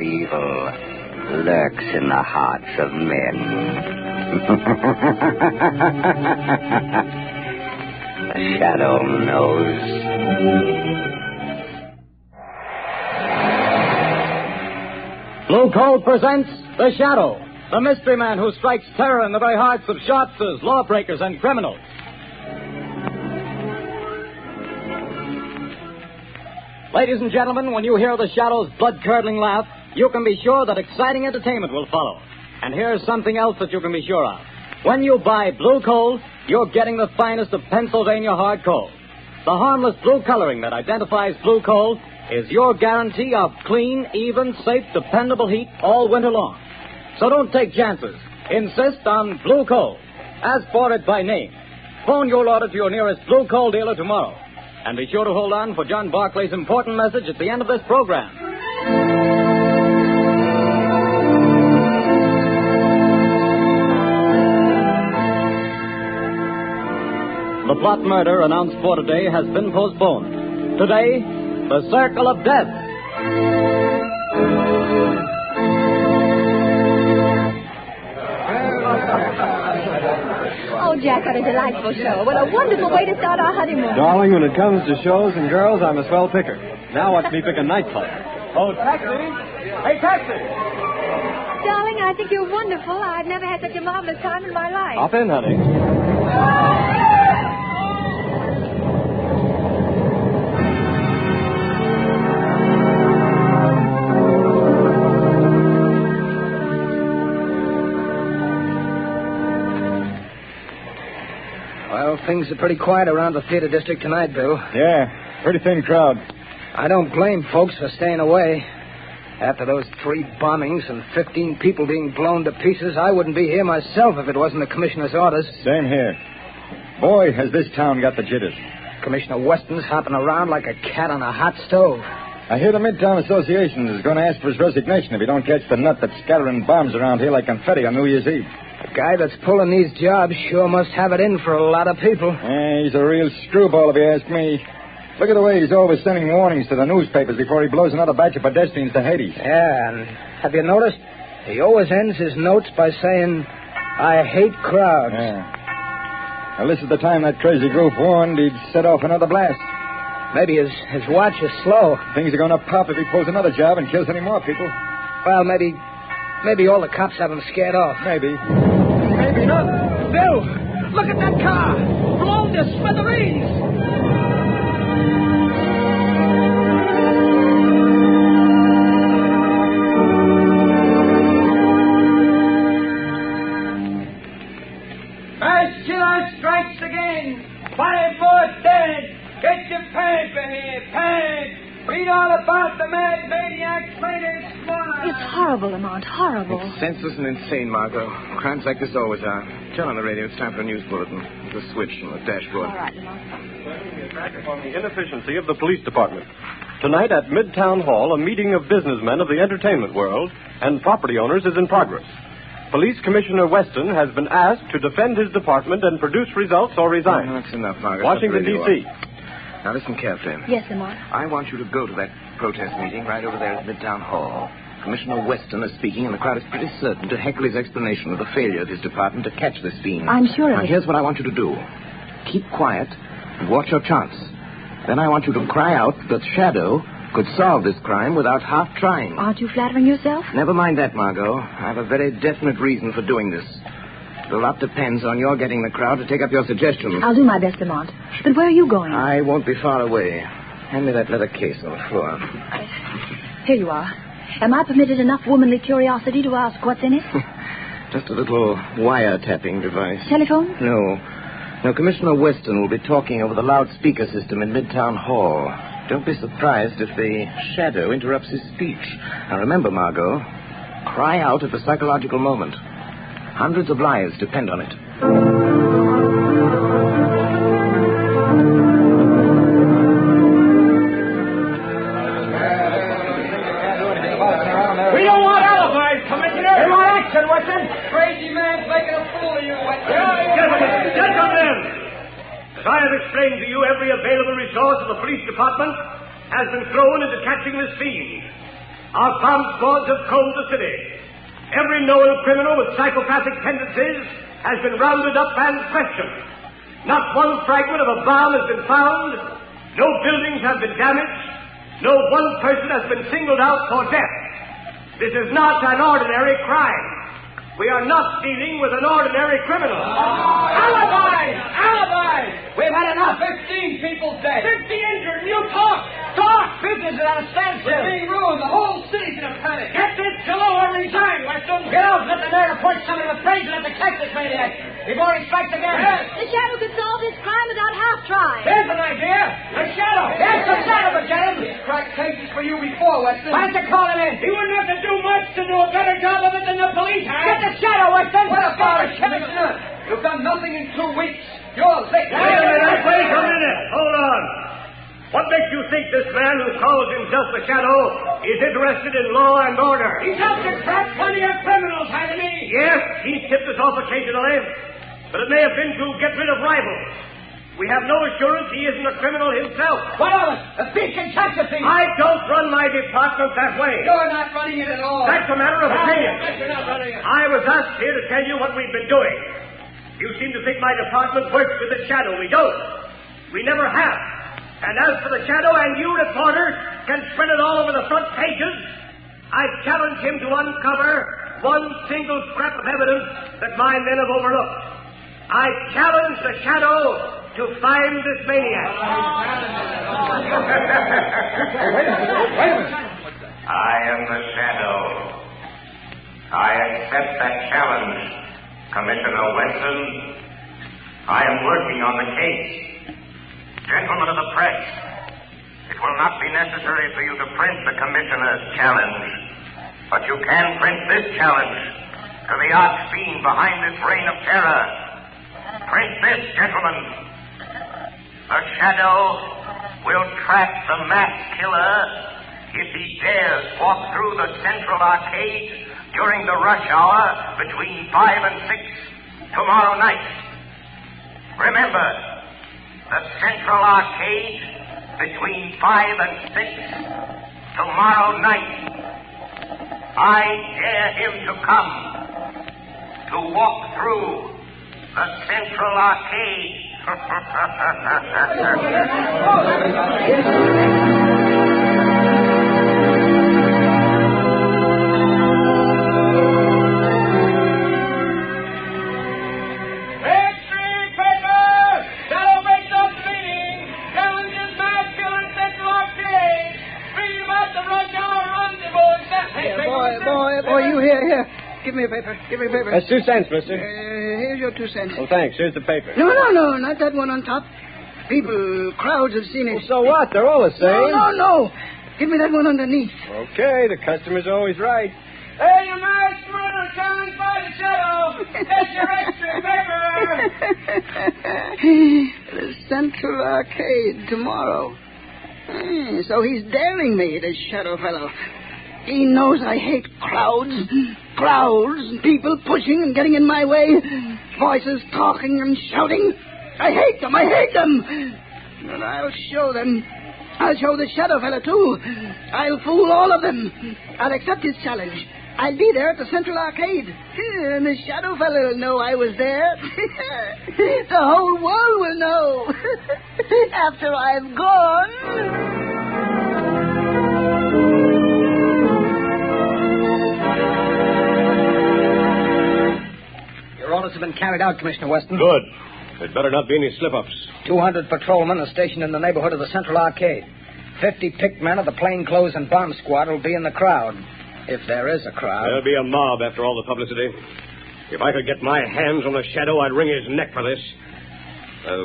but evil lurks in the hearts of men. The Shadow knows. Blue Coal presents The Shadow, the mystery man who strikes terror in the very hearts of shopsters, lawbreakers, and criminals. Ladies and gentlemen, when you hear The Shadow's blood-curdling laugh, you can be sure that exciting entertainment will follow. And here's something else that you can be sure of. When you buy Blue Coal, you're getting the finest of Pennsylvania hard coal. The harmless blue coloring that identifies Blue Coal is your guarantee of clean, even, safe, dependable heat all winter long. So don't take chances. Insist on Blue Coal. Ask for it by name. Phone your order to your nearest Blue Coal dealer tomorrow. And be sure to hold on for John Barclay's important message at the end of this program. The plot murder announced for today has been postponed. Today, the Circle of Death. Oh, Jack, what a delightful show. What a wonderful way to start our honeymoon. Darling, when it comes to shows and girls, I'm a swell picker. Now watch me pick a nightclub. Oh, taxi! Hey, taxi! Darling, I think you're wonderful. I've never had such a marvelous time in my life. Hop in, honey. Well, things are pretty quiet around the theater district tonight, Bill. Yeah, pretty thin crowd. I don't blame folks for staying away. After those 3 bombings and 15 people being blown to pieces, I wouldn't be here myself if it wasn't the commissioner's orders. Same here. Boy, has this town got the jitters. Commissioner Weston's hopping around like a cat on a hot stove. I hear the Midtown Association is going to ask for his resignation if he don't catch the nut that's scattering bombs around here like confetti on New Year's Eve. The guy that's pulling these jobs sure must have it in for a lot of people. He's a real screwball, if you ask me. Look at the way he's always sending warnings to the newspapers before he blows another batch of pedestrians to Hades. Yeah, and have you noticed? He always ends his notes by saying, I hate crowds. Yeah. Well, this is the time that crazy goof warned he'd set off another blast. Maybe his watch is slow. Things are going to pop if he pulls another job and kills any more people. Well, maybe all the cops have him scared off. Maybe. Maybe not. Bill, look at that car. Blown to smithereens. First killer strikes again. 5 more dead. Get your paper here, pants. Read all about the mad maniac's latest one. It's horrible, Lamont, horrible. It's senseless and insane, Margot. Crimes like this always are. Turn on the radio. It's time for a news bulletin. The switch on the dashboard. All right, Lamont. Back upon the inefficiency of the police department. Tonight at Midtown Hall, a meeting of businessmen of the entertainment world and property owners is in progress. Police Commissioner Weston has been asked to defend his department and produce results or resign. That's enough, Margot. Washington, D.C. Now listen carefully. Yes, Lamont. I want you to go to that protest meeting right over there at Midtown Hall. Commissioner Weston is speaking, and the crowd is pretty certain to heckle his explanation of the failure of his department to catch this fiend. I'm sure of Now, it. here's what I want you to do. Keep quiet and watch your chance. Then I want you to cry out that Shadow could solve this crime without half trying. Aren't you flattering yourself? Never mind that, Margot. I have a very definite reason for doing this. A lot depends on your getting the crowd to take up your suggestions. I'll do my best, Lamont. But where are you going? I won't be far away. Hand me that leather case on the floor. Here you are. Am I permitted enough womanly curiosity to ask what's in it? Just a little wiretapping device. Telephone? No, Commissioner Weston will be talking over the loudspeaker system in Midtown Hall. Don't be surprised if the Shadow interrupts his speech. Now remember, Margot, cry out at the psychological moment. Hundreds of lives depend on it. We don't want alibis, Commissioner. We want action, Weston. Crazy man's making a fool of you, Weston. Gentlemen, as I have explained to you, every available resource of the police department has been thrown into catching this fiend. our bomb squads have combed the city. Every known criminal with psychopathic tendencies has been rounded up and questioned. Not one fragment of a bomb has been found. No buildings have been damaged. No one person has been singled out for death. This is not an ordinary crime. We are not dealing with an ordinary criminal. Alibis! Alibis! We've had enough. 15 people dead. 50 injured. You talk! Talk! Business is at a standstill. We're being ruined. The whole city's in a panic. Get this below or resign, Weston. Get out and let the mayor appoint somebody to praise and to catch this maniac before he strikes again. Yes. The shadow could solve this crime without half trying. There's an idea. The shadow. Yes, the shadow, Lieutenant. He's cracked cases for you before, Weston. Why don't you call him in? He wouldn't have to do much to do a better job of it than the police have. Get the shadow, Weston. What about it, Commissioner? You've done nothing in 2 weeks. You're late. Wait a minute. Hold on. What makes you think this man who calls himself the Shadow is interested in law and order? He's helped to trap plenty of criminals, hasn't he? Yes, he's tipped us off occasionally, but it may have been to get rid of rivals. We have no assurance he isn't a criminal himself. What of it? A thief can catch a thief. I don't run my department that way. You're not running it at all. That's a matter of opinion. You're not running it. I was asked here to tell you what we've been doing. You seem to think my department works with the Shadow. We don't. We never have. And as for the Shadow, and you reporters can spread it all over the front pages, I challenge him to uncover one single scrap of evidence that my men have overlooked. I challenge the Shadow to find this maniac. I am the Shadow. I accept that challenge, Commissioner Weston. I am working on the case. Gentlemen of the press, it will not be necessary for you to print the Commissioner's challenge, but you can print this challenge to the arch fiend behind this reign of terror. Print this, gentlemen. The Shadow will track the mass killer if he dares walk through the Central Arcade during the rush hour between 5 and 6 tomorrow night. Remember, the Central Arcade between 5 and 6 tomorrow night. I dare him to come to walk through the Central Arcade. Give me a paper. Give me a paper. That's 2 cents, mister. Here's your 2 cents. Oh, thanks. Here's the paper. No, not that one on top. People, crowds have seen it. Well, so what? They're all the same. No. Give me that one underneath. Okay, the customer's always right. Hey, you mass murder challenged by the Shadow. That's your extra paper. The Central Arcade tomorrow. So he's daring me, this Shadow fellow. He knows I hate crowds, people pushing and getting in my way, voices talking and shouting. I hate them. But I'll show them. I'll show the Shadow fella, too. I'll fool all of them. I'll accept his challenge. I'll be there at the Central Arcade. And the Shadow fella will know I was there. The whole world will know. After I've gone. Your orders have been carried out, Commissioner Weston. Good. There'd better not be any slip-ups. 200 patrolmen are stationed in the neighborhood of the Central Arcade. 50 picked men of the plainclothes and bomb squad will be in the crowd. If there is a crowd. There'll be a mob after all the publicity. If I could get my hands on the Shadow, I'd wring his neck for this.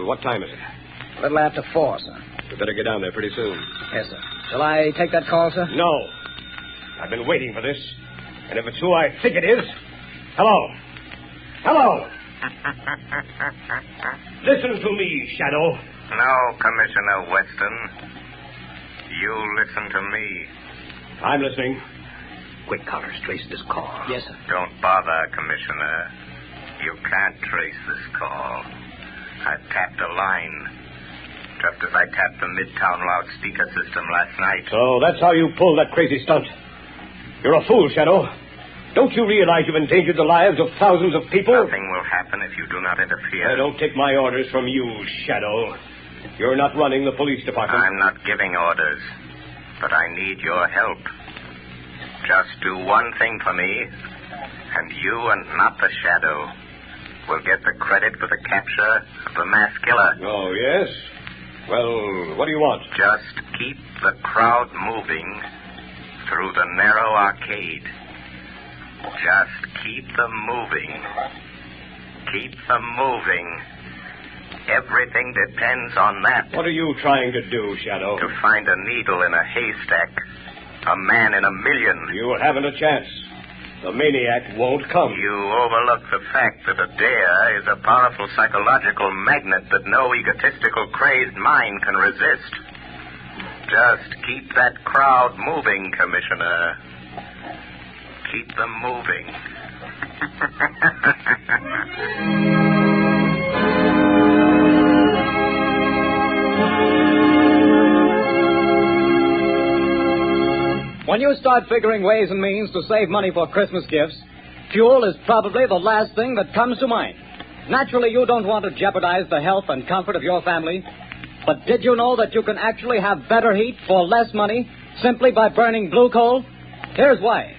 What time is it? A little after 4, sir. We better get down there pretty soon. Yes, sir. Shall I take that call, sir? No. I've been waiting for this. And if it's who I think it is... Hello. Listen to me, Shadow. No, Commissioner Weston. You listen to me. I'm listening. Quick, Connors, trace this call. Yes, sir. Don't bother, Commissioner. You can't trace this call. I tapped a line, just as I tapped the Midtown loudspeaker system last night. So that's how you pulled that crazy stunt. You're a fool, Shadow. Don't you realize you've endangered the lives of thousands of people? Nothing will happen if you do not interfere. I don't take my orders from you, Shadow. You're not running the police department. I'm not giving orders, but I need your help. Just do one thing for me, and you and not the Shadow will get the credit for the capture of the mass killer. Oh, yes? Well, what do you want? Just keep the crowd moving through the narrow arcade. Just keep them moving. Keep them moving. Everything depends on that. What are you trying to do, Shadow? To find a needle in a haystack. A man in a million. You haven't a chance. The maniac won't come. You overlook the fact that a dare is a powerful psychological magnet that no egotistical, crazed mind can resist. Just keep that crowd moving, Commissioner. Keep them moving. When you start figuring ways and means to save money for Christmas gifts, fuel is probably the last thing that comes to mind. Naturally, you don't want to jeopardize the health and comfort of your family. But did you know that you can actually have better heat for less money simply by burning blue coal? Here's why.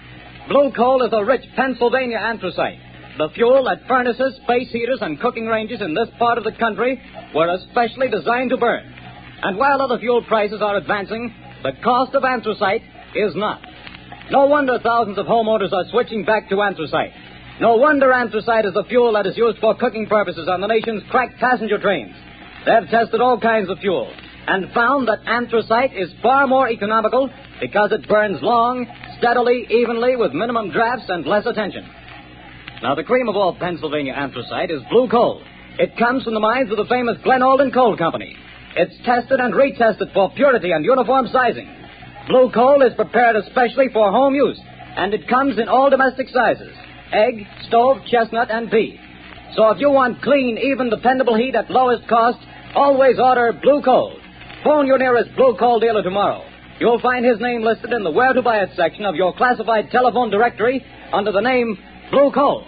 Blue coal is a rich Pennsylvania anthracite. The fuel that furnaces, space heaters, and cooking ranges in this part of the country were especially designed to burn. And while other fuel prices are advancing, the cost of anthracite is not. No wonder thousands of homeowners are switching back to anthracite. No wonder anthracite is the fuel that is used for cooking purposes on the nation's crack passenger trains. They've tested all kinds of fuel and found that anthracite is far more economical because it burns long, steadily, evenly, with minimum drafts and less attention. Now, the cream of all Pennsylvania anthracite is blue coal. It comes from the mines of the famous Glen Alden Coal Company. It's tested and retested for purity and uniform sizing. Blue coal is prepared especially for home use, and it comes in all domestic sizes: egg, stove, chestnut, and pea. So if you want clean, even, dependable heat at lowest cost, always order blue coal. Phone your nearest blue coal dealer tomorrow. You'll find his name listed in the Where to Buy It section of your classified telephone directory under the name Blue Coal.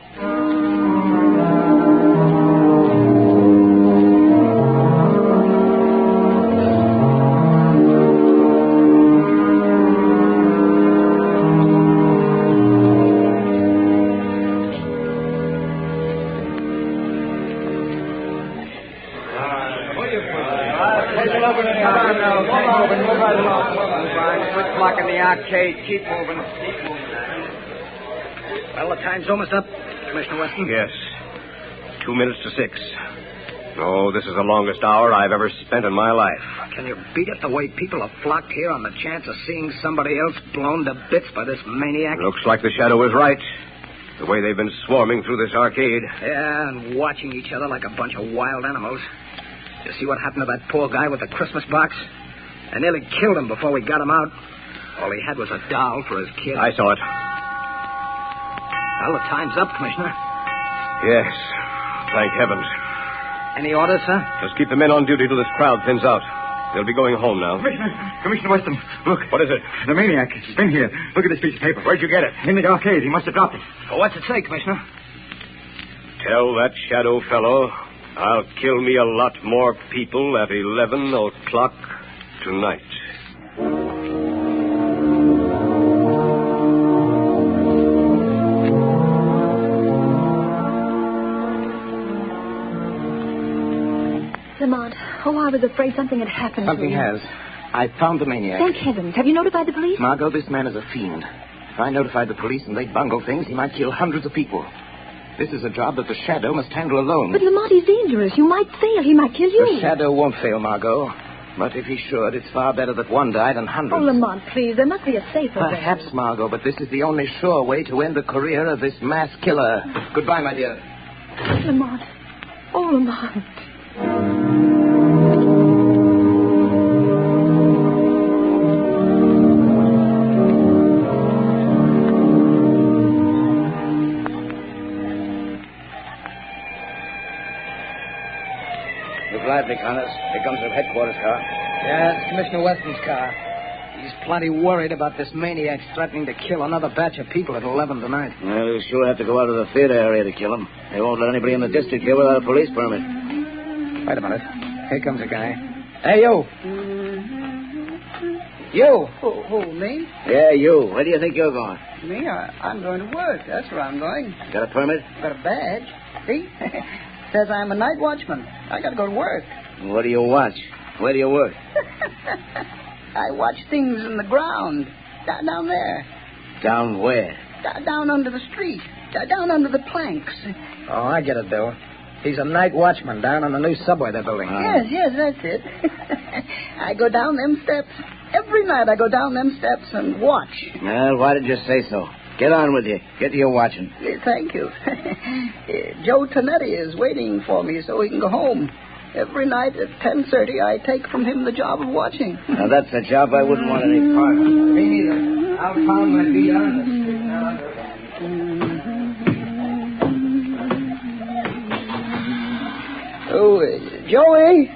Keep moving. Well, the time's almost up, Commissioner Weston. Yes. 2 minutes to 6. Oh, this is the longest hour I've ever spent in my life. Can you beat it the way people have flocked here on the chance of seeing somebody else blown to bits by this maniac? Looks like the Shadow was right. The way they've been swarming through this arcade. Yeah, and watching each other like a bunch of wild animals. You see what happened to that poor guy with the Christmas box? I nearly killed him before we got him out. All he had was a doll for his kid. I saw it. Well, the time's up, Commissioner. Yes. Thank heavens. Any orders, sir? Just keep the men on duty till this crowd thins out. They'll be going home now. Commissioner Weston, look. What is it? The maniac. He's been here. Look at this piece of paper. Where'd you get it? In the arcade. He must have dropped it. Well, what's it say, Commissioner? Tell that Shadow fellow I'll kill me a lot more people at 11 o'clock tonight. Lamont, I was afraid something had happened Something to him. has. I found the maniac. Thank heavens. Have you notified the police? Margot, this man is a fiend. If I notified the police and they bungle things, he might kill hundreds of people. This is a job that the Shadow must handle alone. But Lamont, he's dangerous. You might fail. He might kill you. The Shadow won't fail, Margot. But if he should, it's far better that one die than hundreds. Oh, Lamont, please. There must be a safer way. Perhaps, Margot, but this is the only sure way to end the career of this mass killer. Goodbye, my dear. Lamont. Oh, Lamont. Move lively, Connors. Here comes the headquarters car. Yeah, it's Commissioner Weston's car. He's plenty worried about this maniac threatening to kill another batch of people at 11 tonight. Well, he'll sure have to go out of the theater area to kill him. They won't let anybody in the district here without a police permit. Wait a minute. Here comes a guy. Hey, you. You. Who, me? Yeah, you. Where do you think you're going? Me? I'm going to work. That's where I'm going. Got a permit? Got a badge. See? Says I'm a night watchman. I got to go to work. What do you watch? Where do you work? I watch things in the ground. Down there. Down where? Down under the street. Down under the planks. Oh, I get it, Bill. He's a night watchman down on the new subway they're building. Yes, that's it. I go down them steps. Every night I go down them steps and watch. Well, why did you say so? Get on with you. Get to your watching. Thank you. Joe Tonetti is waiting for me so he can go home. Every night at 10:30, I take from him the job of watching. Now, that's a job I wouldn't want any part of. Me neither. I'll pound my feet on Oh, Joey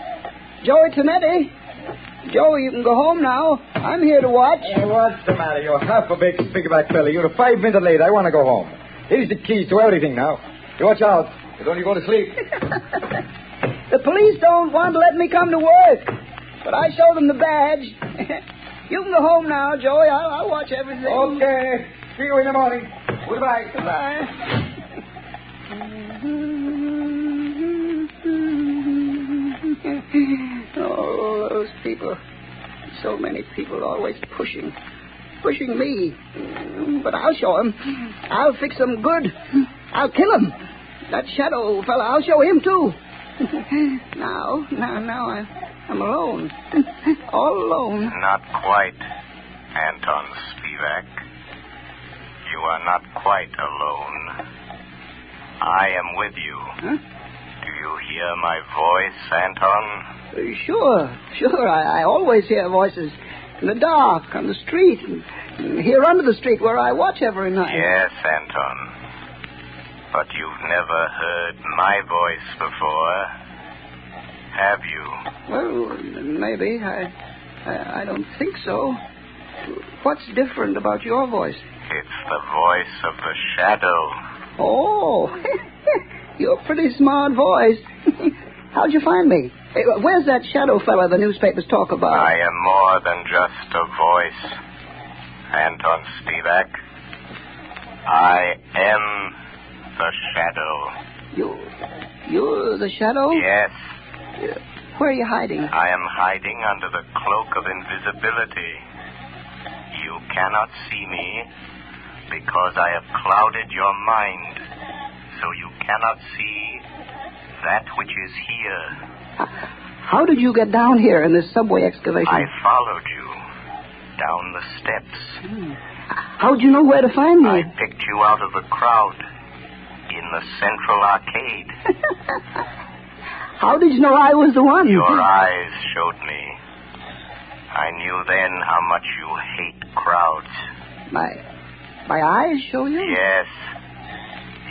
Tonetti. Joey, you can go home now. I'm here to watch. Hey, what's the matter? You're half a big stick-back fella. You're 5 minutes late. I want to go home. Here's the keys to everything now. You watch out. You don't go to sleep. The police don't want to let me come to work, but I show them the badge. You can go home now, Joey. I'll watch everything. Okay. See you in the morning. Goodbye. Goodbye. Oh, those people. So many people always pushing me. But I'll show them. I'll fix them good. I'll kill him. That shadow fella, I'll show him too. Now I'm alone. All alone. Not quite, Anton Spivak. You are not quite alone. I am with you. Huh? Do you hear my voice, Anton? Sure. I always hear voices in the dark, on the street, and here under the street where I watch every night. Yes, Anton. But you've never heard my voice before, have you? Well, maybe. I don't think so. What's different about your voice? It's the voice of the shadow. Oh, you're a pretty smart voice. How'd you find me? Where's that shadow fella the newspapers talk about? I am more than just a voice, Anton Spivak. I am the shadow. You're the shadow? Yes. Where are you hiding? I am hiding under the cloak of invisibility. You cannot see me because I have clouded your mind, so you cannot see that which is here. How did you get down here in this subway excavation? I followed you down the steps. How'd you know where to find me? I picked you out of the crowd in the Central Arcade. How did you know I was the one? Your eyes showed me. I knew then how much you hate crowds. My eyes show you? Yes.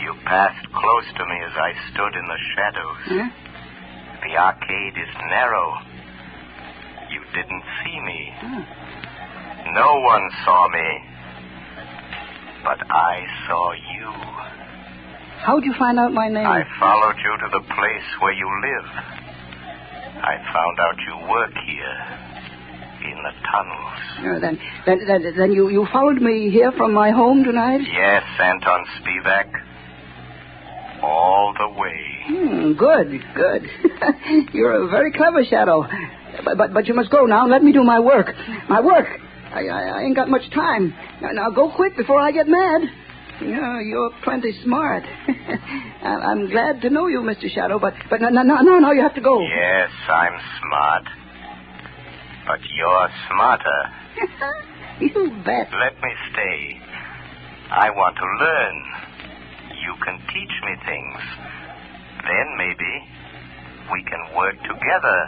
You passed close to me as I stood in the shadows. Huh? The arcade is narrow. You didn't see me. No one saw me. But I saw you. How'd you find out my name? I followed you to the place where you live. I found out you work here in the tunnels. Then you followed me here from my home tonight? Yes, Anton Spivak. All the way. Good. You're a very clever shadow. But you must go now and let me do my work. I ain't got much time. Now go quick before I get mad. You're plenty smart. I'm glad to know you, Mr. Shadow, but no, you have to go. Yes, I'm smart. But you're smarter. You bet. Let me stay. I want to learn. You can teach me things. Then maybe we can work together.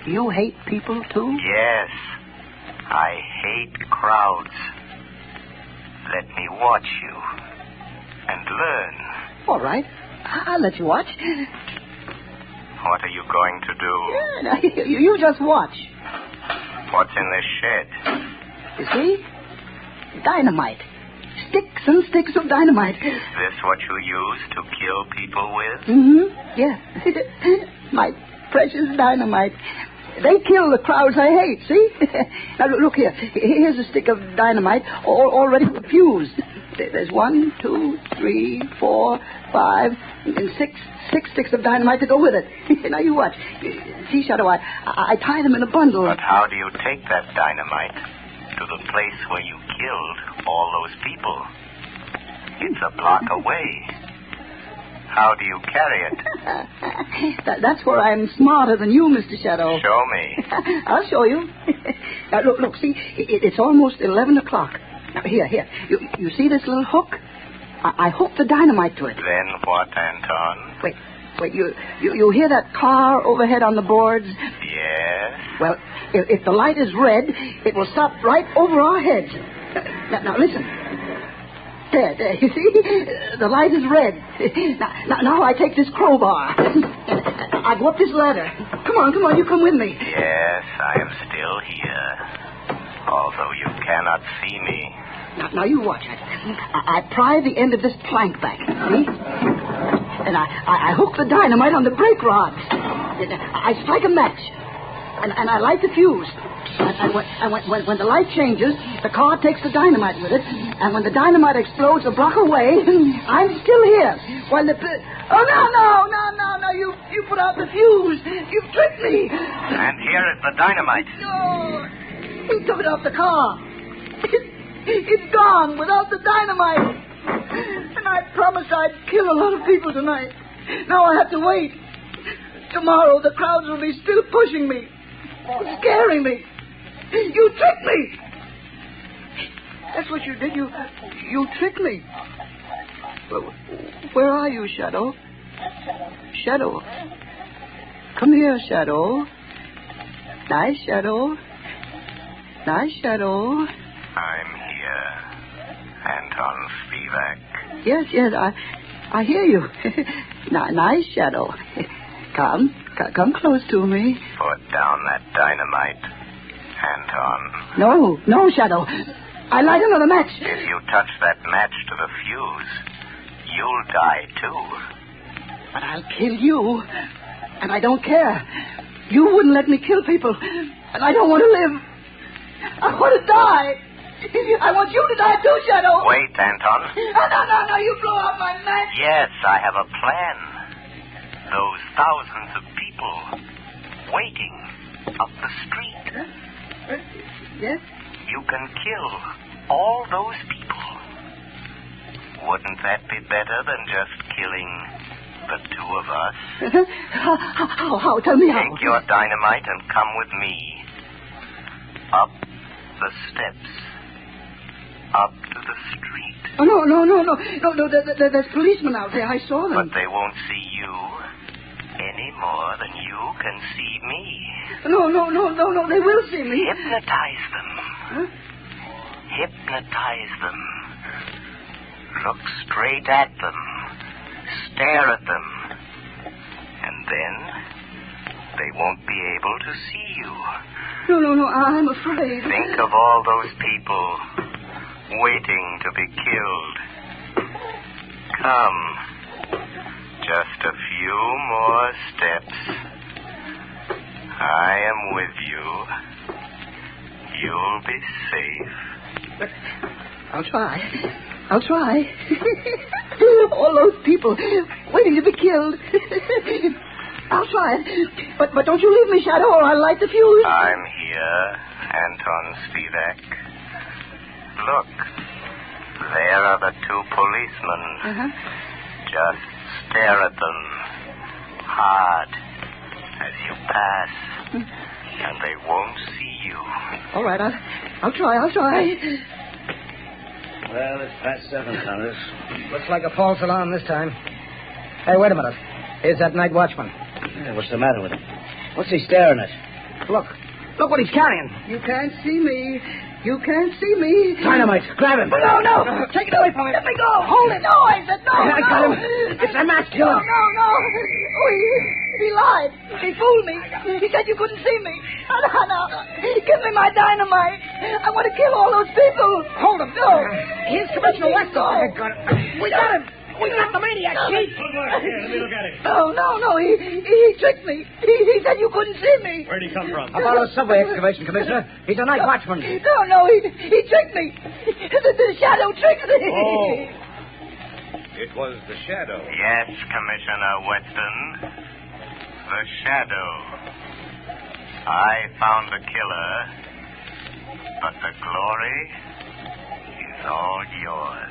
You hate people, too? Yes. I hate crowds. Let me watch you and learn. All right. I'll let you watch. What are you going to do? Yeah, you just watch. What's in this shed? You see? Dynamite. Sticks and sticks of dynamite. Is this what you use to kill people with? Mm-hmm. Yeah. My precious dynamite. They kill the crowds I hate, see? Now, look here. Here's a stick of dynamite already fused. There's 1, 2, 3, 4, 5, and 6 sticks of dynamite to go with it. Now, you watch. See, Shadow, I tie them in a bundle. But how do you take that dynamite to the place where you killed all those people? It's a block away. How do you carry it? That's where I'm smarter than you, Mr. Shadow. Show me. I'll show you. Now, look, see, it's almost 11 o'clock. Now, here. You see this little hook? I hooked the dynamite to it. Then what, Anton? Wait, you hear that car overhead on the boards? Yes. Well, if the light is red, it will stop right over our heads. Now listen. There, you see? The light is red. Now I take this crowbar. I go up this ladder. Come on, you come with me. Yes, I am still here. Although you cannot see me. Now you watch it. I pry the end of this plank back, see? And I hook the dynamite on the brake rods. I strike a match. And I light the fuse. And when the light changes, the car takes the dynamite with it. And when the dynamite explodes a block away, I'm still here. While the... Oh, no. You put out the fuse. You've tricked me. And here is the dynamite. No. He took it off the car. It's gone without the dynamite. And I promised I'd kill a lot of people tonight. Now I have to wait. Tomorrow the crowds will be still pushing me. Scaring me. You tricked me. That's what you did. You tricked me. Where are you, Shadow? Shadow. Come here, Shadow. Nice, Shadow. Nice, Shadow. I'm here, Anton Spivak. Yes, I hear you. Nice, Shadow. Come close to me. Put down that dynamite, Anton. No, Shadow. I light another match. If you touch that match to the fuse, you'll die too. But I'll kill you, and I don't care. You wouldn't let me kill people, and I don't want to live. I want to die. I want you to die too, Shadow. Wait, Anton. No, you blow out my match. Yes, I have a plan. Those thousands of people waiting up the street. Yes? You can kill all those people. Wouldn't that be better than just killing the two of us? How? Tell me how. Take your dynamite and come with me. Up the steps. Up to the street. Oh, no. There's policemen out there. I saw them. But they won't see you any more than you can see me. No. They will see me. Hypnotize them. Huh? Hypnotize them. Look straight at them. Stare at them. And then they won't be able to see you. No, I'm afraid. Think of all those people waiting to be killed. Come. Just a few more steps. I am with you. You'll be safe. I'll try. All those people waiting to be killed. I'll try it. But don't you leave me, Shadow, or I'll light the fuse. I'm here, Anton Spivak. Look. There are the two policemen. Uh-huh. Just stare at them hard as you pass, and they won't see you. All right, I'll try. Well, it's past 7, Congress. Looks like a false alarm this time. Hey, wait a minute. Here's that night watchman. Yeah, what's the matter with him? What's he staring at? Look what he's carrying. You can't see me. Dynamite, grab him. No. Take it away from me. Let me go. Hold it. No, I said no. I got him. It's a match, killer. No. He lied. He fooled me. He said you couldn't see me. No. Give me my dynamite. I want to kill all those people. Hold him. No. Here's Commissioner Weston. We got him. We got the maniac, Chief. Good work. Here, let me look at him. No. He tricked me. He said you couldn't see me. Where'd he come from? About a subway excavation, Commissioner. He's a night watchman. No. He tricked me. The shadow tricked me. Oh. It was the shadow. Yes, Commissioner Weston. The shadow. I found the killer, but the glory is all yours.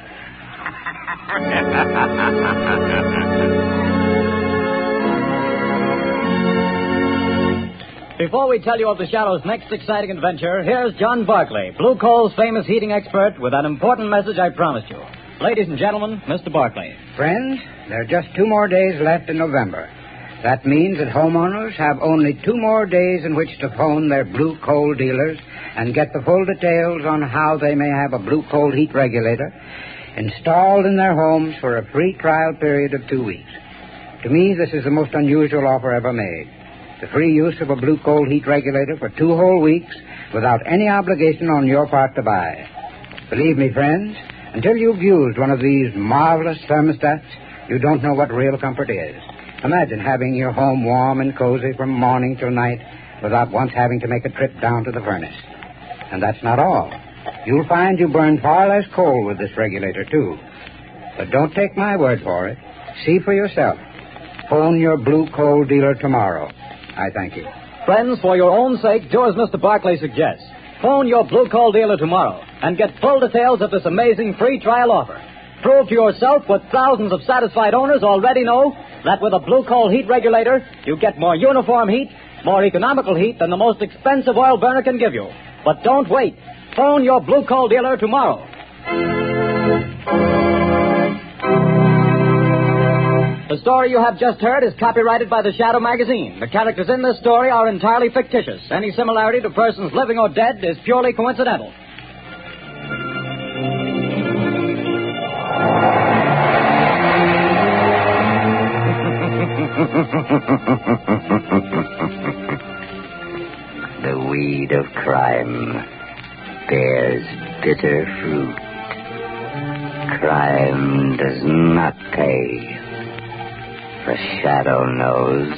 Before we tell you of the Shadow's next exciting adventure, here's John Barclay, Blue Coal's famous heating expert, with an important message I promised you. Ladies and gentlemen, Mr. Barclay. Friends, there are just 2 more days left in November. That means that homeowners have only 2 more days in which to phone their Blue Coal dealers and get the full details on how they may have a Blue Coal heat regulator installed in their homes for a free trial period of 2 weeks. To me, this is the most unusual offer ever made. The free use of a Blue Coal heat regulator for 2 whole weeks without any obligation on your part to buy. Believe me, friends, until you've used one of these marvelous thermostats, you don't know what real comfort is. Imagine having your home warm and cozy from morning till night without once having to make a trip down to the furnace. And that's not all. You'll find you burn far less coal with this regulator, too. But don't take my word for it. See for yourself. Phone your Blue Coal dealer tomorrow. I thank you. Friends, for your own sake, do as Mr. Barclay suggests. Phone your Blue Coal dealer tomorrow and get full details of this amazing free trial offer. Prove to yourself what thousands of satisfied owners already know, that with a Blue Coal heat regulator, you get more uniform heat, more economical heat than the most expensive oil burner can give you. But don't wait. Phone your Blue Coal dealer tomorrow. The story you have just heard is copyrighted by the Shadow magazine. The characters in this story are entirely fictitious. Any similarity to persons living or dead is purely coincidental. The weed of crime bears bitter fruit. Crime does not pay. The Shadow knows.